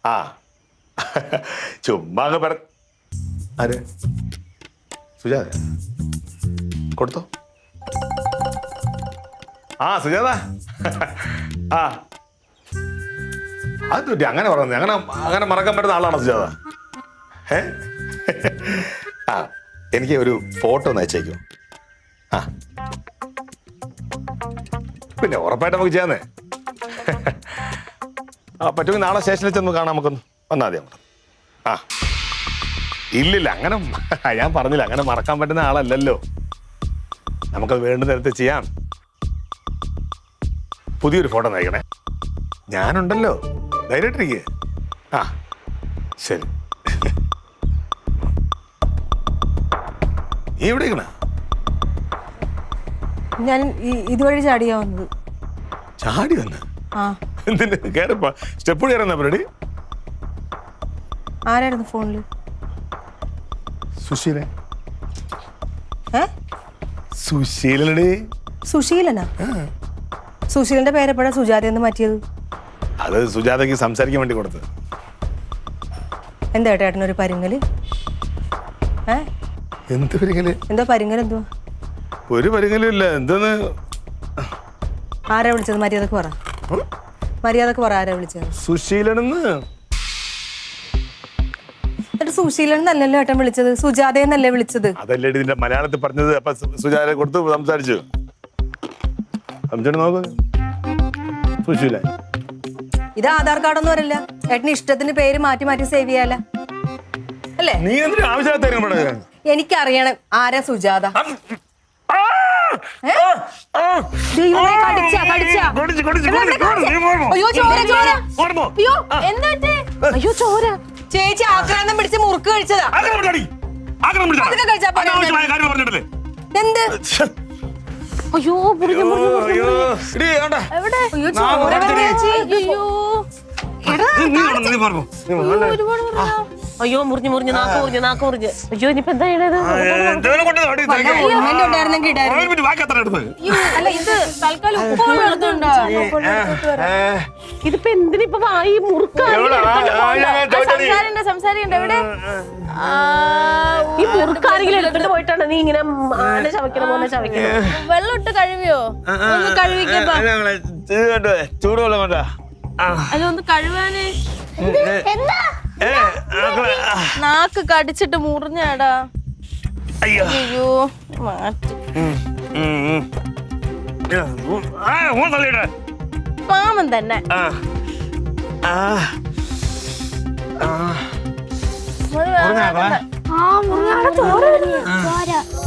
ആ ചുമ്മാ പറ. ആര്? സുജാത കൊടുത്തോ. ആ സുജാത. ആ അത് അങ്ങനെ പറയുന്നത് അങ്ങനെ മറക്കാൻ പറ്റുന്ന ആളാണോ സുജാത? ഏ ആ എനിക്ക് ഒരു ഫോട്ടോ ഒന്ന് അയച്ചേക്കോ. ആ പിന്നെ ഉറപ്പായിട്ട് നമുക്ക് ചെയ്യാന്നേ. ആ പറ്റുമെങ്കിൽ നാളെ സ്റ്റേഷനിൽ ചെന്ന് കാണാം, നമുക്കൊന്ന് വന്നാൽ മതി അങ്ങോട്ട്. ആ ഇല്ലില്ല, അങ്ങനെ ഞാൻ പറഞ്ഞില്ല, അങ്ങനെ മറക്കാൻ പറ്റുന്ന ആളല്ലല്ലോ. നമുക്കത് വേണ്ട നേരത്തെ ചെയ്യാം. പുതിയൊരു ഫോട്ടോ നയിക്കണേ. ഞാനുണ്ടല്ലോ, ധൈര്യമായിട്ടിരിക്കുക. ആ ശരി. നീ എവിടെ ഇരിക്കണ? ഞാൻ ഇതുവഴി ചാടിയാ വന്നത്. ചാടി വന്ന് എന്തിന്? കയറിപ്പോ സ്റ്റെപ്പ് കയറുന്ന പരിപാടി. ആരായിരുന്നു ഫോണില്? സുശീല. സുശീലനടി. സുശീലനാ? സുശീലന്റെ പേരെപ്പോഴാ സുജാതയെന്ന് മാറ്റിയത്? അത് സുജാതയ്ക്ക് സംസാരിക്കാൻ വേണ്ടി കൊടുത്തത്. എന്താ ഏട്ടനൊരു പരിങ്ങല്? എന്ത് പരിങ്ങല്? എന്തോ പരിങ്ങൽ എന്തോ? ഒരു പരിങ്ങലും ഇല്ല. എന്തെന്ന്? ആരാ വിളിച്ചത്? മര്യാദക്ക് പറ, മര്യാദക്ക് പറ. ആരാ വിളിച്ചത്? സുശീലനെന്ന്. എന്നിട്ട് സുശീലൻ എന്നല്ലല്ലോ ഏട്ടൻ വിളിച്ചത്, സുജാതയെന്നല്ലേ വിളിച്ചത്? അതല്ലേ ഇതിന്റെ മലയാളത്തിൽ പറഞ്ഞത്. അപ്പൊ സുജാത കൊടുത്ത് സംസാരിച്ചു. സംസാരിച്ചു നോക്ക്. സുശീല. ഇത് ആധാർ കാർഡൊന്നും വരില്ല. ഏട്ടന് ഇഷ്ടത്തിന് പേര് മാറ്റി മാറ്റി സേവ് ചെയ്യാല അല്ലേ? നീ എന്തിനാ ആവശ്യമില്ലാത്ത? എനിക്കറിയണം ആരാ സുജാത. ചേച്ചി ആക്രാന്തം പിടിച്ച് മുറുക്ക് കഴിച്ചതാ. എന്ത്? അയ്യോ അയ്യോ മുറിഞ്ഞു മുറിഞ്ഞു നാക്ക് മുറിഞ്ഞ്. അയ്യോ ഇനിയിപ്പോ എന്താ ചെയ്യണത്? അല്ല ഇത് തൽക്കാലം ഇതിപ്പോ എന്തിനിപ്പോ ഈ ഈ മുറുക്കാരെങ്കിലും എടുത്തിട്ട് പോയിട്ടാണ് നീ ഇങ്ങനെ ആന ചവയ്ക്കണ പോലെ ചവയ്ക്കണം. വെള്ളം ഇട്ട് കഴുകിയോ? ഒന്ന് കഴുകിക്കോ. ചൂടുവെള്ളം വേണ്ട. അതൊന്ന് കഴുകാനേ. നാക്ക് കടിച്ചിട്ട് മുറിഞ്ഞാടാ. അയ്യോ മാറ്റി. മാമൻ തന്നെ. ചോര